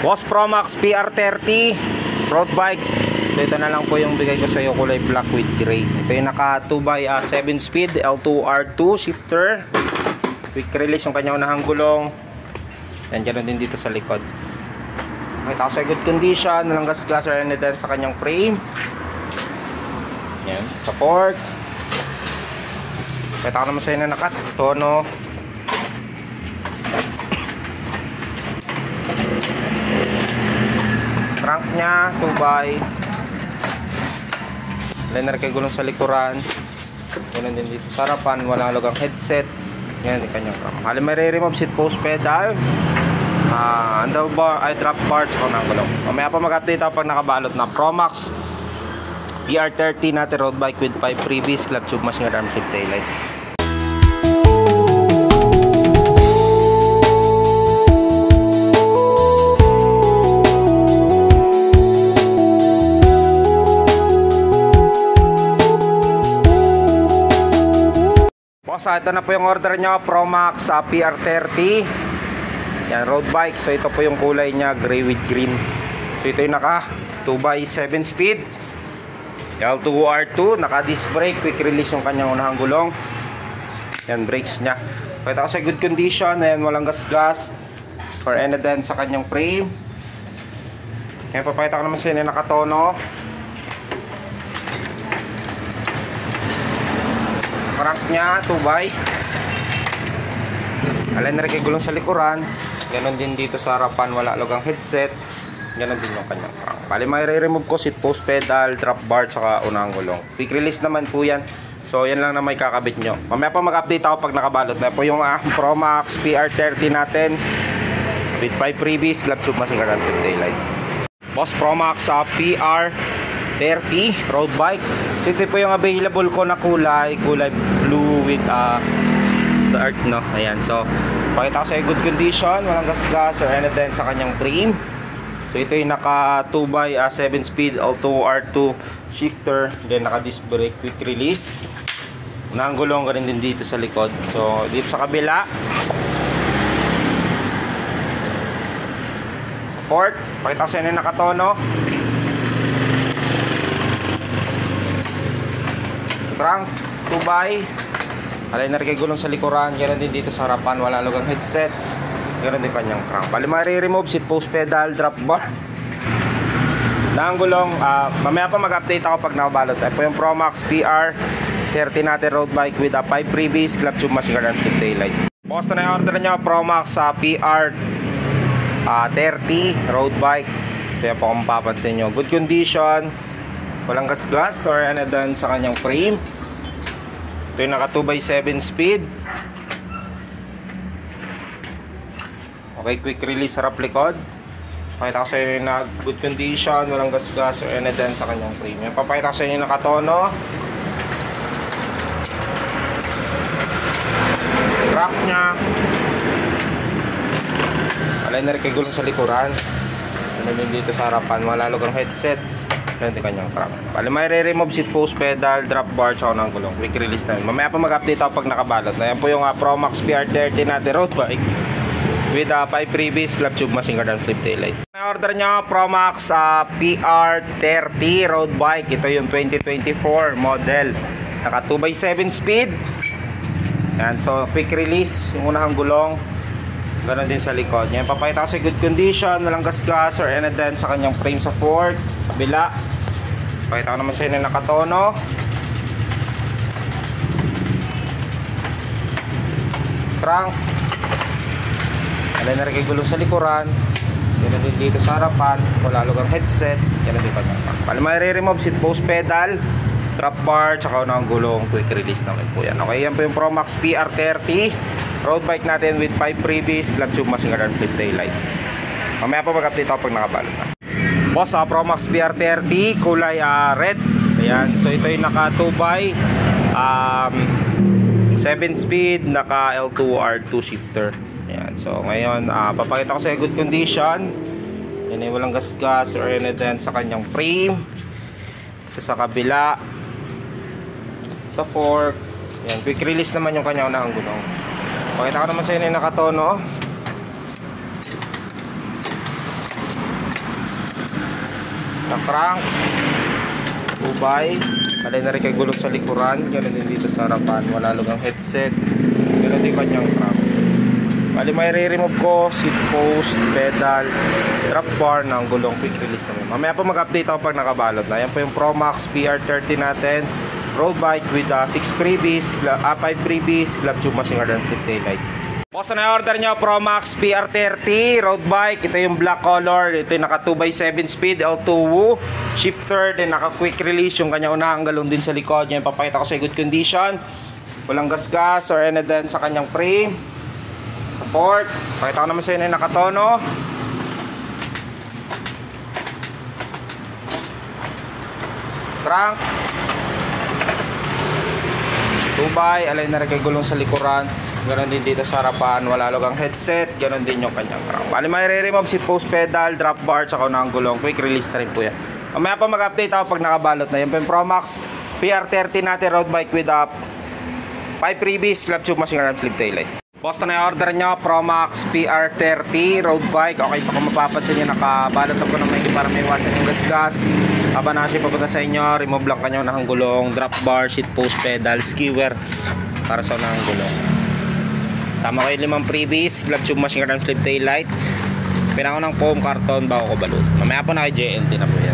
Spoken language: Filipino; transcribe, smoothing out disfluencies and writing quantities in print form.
Boss Promax PR30 road bike. So ito na lang po yung bigay ko sa iyo, kulay black with gray. Ito yung naka 2x7 speed L2R2 shifter. Quick release yung kanyang unahang gulong. Yan, ganoon din dito sa likod. Makita ko sa good condition, walang gas-gas or anything sa kanyang frame. Yan, support. Makita ko naman sa inyo na nakat, tono. Crank nya 2x. Liner kay gulong sa likuran. Ganun din dito sa harapan, walang lugang headset. Yan yung kanyang crank. Hali may re-remove seat post pedal. Handlebar, ay drop bar, tsaka ng gulong. Mamaya pa mag-update ako pag nakabalot na Promax PR30 natin road bike with 5 freebies, club tube, machine gun arm, flip taillight. Boss, ito na po yung order nyo, Promax PR30. Yan, road bike. So ito po yung kulay niya, gray with green. So ito yung naka 2x7 speed L2R2, naka disc brake, quick release yung kanyang unahang gulong. Yan, brakes nya. Pakita ko sa good condition. Ayan, walang gas-gas or any dent sa kanyang frame. Yan, papakita ko naman sa inyo nakatono. Crank nya 2x. Alin na rin kay gulong sa likuran. Ganon din dito sa harapan, wala lugang headset. Ganon din yung kanyang crank. Bali may re-remove ko seat post pedal, drop bar, tsaka unang gulong. Quick release naman po yan. So yan lang na may kakabit nyo. Mamaya pa mag-update ako pag nakabalot na po yung Promax PR30 natin with 5 freebies, club tube, machine gun, flip taillight. Boss Promax PR30 road bike. So ito po yung available ko na kulay blue with dark, no? Ayan, so pakita ko sa good condition, walang gas-gas or anything sa kanyang frame. So ito yung naka 2x7 speed L2R2 shifter, then naka disc brake, quick release. Unang gulong ka rin din dito sa likod. So dito sa kabila, support. Pakita ko sa inyo nakatono. Crank 2x. Aligner kay gulong sa likuran, ganoon din dito sa harapan, wala lugang headset. Ganoon din kanyang crank. Bali ma-remove seat post pedal, drop bar. Nang gulong, mamaya pa mag-update ako pag nakabalot. Ito po yung Promax PR30 natin road bike with 5 freebies, club tube, machine gun, flip taillight. Boss, na yung order nyo, Promax PR30 road bike. Kaya po kung papansin nyo, good condition, walang gas-gas or ano dun sa kanyang frame. Ito yung naka 2x7 speed. Okay, quick release, harap likod. Pakita ko sa inyo na good condition, walang gas-gas or any dent sa kanyang frame. Yan, papakita ko sa inyo nakatono. Crank nya. Aligner kay gulong sa likuran. Ano din dito sa harapan, wala lugang headset. Yan din kanyang crank. Bali may re-remove seat post pedal, drop bar, tsaka ng gulong. Quick release na yun. Mamaya pa mag-update ako pag nakabalot. Yan po yung Promax PR30 natin road bike with 5 freebies, club tube, machine gun, flip taillight. Na-order nyo, Promax PR30 road bike. Ito yung 2024 model. Naka 2x7 speed. Yan, so quick release yung unahang gulong. Ganon din sa likod. Yan, papakita ko sa good condition, walang gas-gas or any dent sa kanyang frame sa fork. Kabila. Pakita ko naman sa inyo nakatono. Crank. Aligner kay gulong sa likuran. Yan din dito sa harapan, wala lugang headset. Yan din pa. Bali may re-remove seat post pedal, drop bar, tsaka unang gulong, quick release naman po yan. Okay, yan po yung Promax PR30 road bike natin with 5 freebies, club tube, machine gun, flip taillight. Mamaya pa mag-update ako pag nakabalot na. Boss, Promax PR30 kulay red. Ayan, so ito yung naka 2x7 speed, naka L2R2 shifter. Ayan, so ngayon papakita ko sa good condition. Yan ay walang gas-gas or anything sa kanyang frame. Ito sa kabila, sa fork. Yan, quick release naman yung kanyang unahang gulong. Pakita ko naman sa inyo yung nakatono. kanyang crank. Ubay. Alay na rin kay gulong sa likuran. Ganun din dito sa harapan. Wala lugang headset. Ganun din kanyang crank. Bali may re-remove ko seat post, pedal, drop bar ng gulong, quick release naman. Mamaya po mag-update ako pag nakabalot na. Yan po yung Promax PR30 natin. Road bike with 6 freebies, 5 freebies, glove tube, machine guard, and flip taillight. Boss, na order nyo Promax PR30 road bike. Ito yung black color. Ito yung naka 2x7 speed L2 Woo shifter. Then naka quick release yung kanya unahang galon din sa likod. Yan papakita ko sa good condition. Walang gas-gas or any dent sa kanyang frame. Support. Pakita ko naman sa inyo yung nakatono. Crank. Tubay. Alay na rin kay gulong sa likuran. Ganon din dito sa harapan, wala lugang headset, ganon din yung kanyang crank. Bali may re-remove seat post, pedal, drop bar, tsaka unang gulong, quick release na rin po yan. Mamaya pa mag-update ako pag nakabalot na. Yan po yung Promax PR30 natin, road bike with 5 freebies, glove tube, machine guard, flip taillight. Boss, na order nyo Promax PR30 road bike. Okay, so kung mapapansin nyo, nakabalot ako ng may para may iwasan yung gas-gas. Habang natin papunta sa inyo, remove lang kanyo ng gulong, drop bar, seat post, pedal, skewer para sa unang gulong. Sama ko yung 5 freebies, glove tube, machine guard, flip taillight. Pinako ng foam carton bago ko balot. Mamaya po na kay JLT na po yan.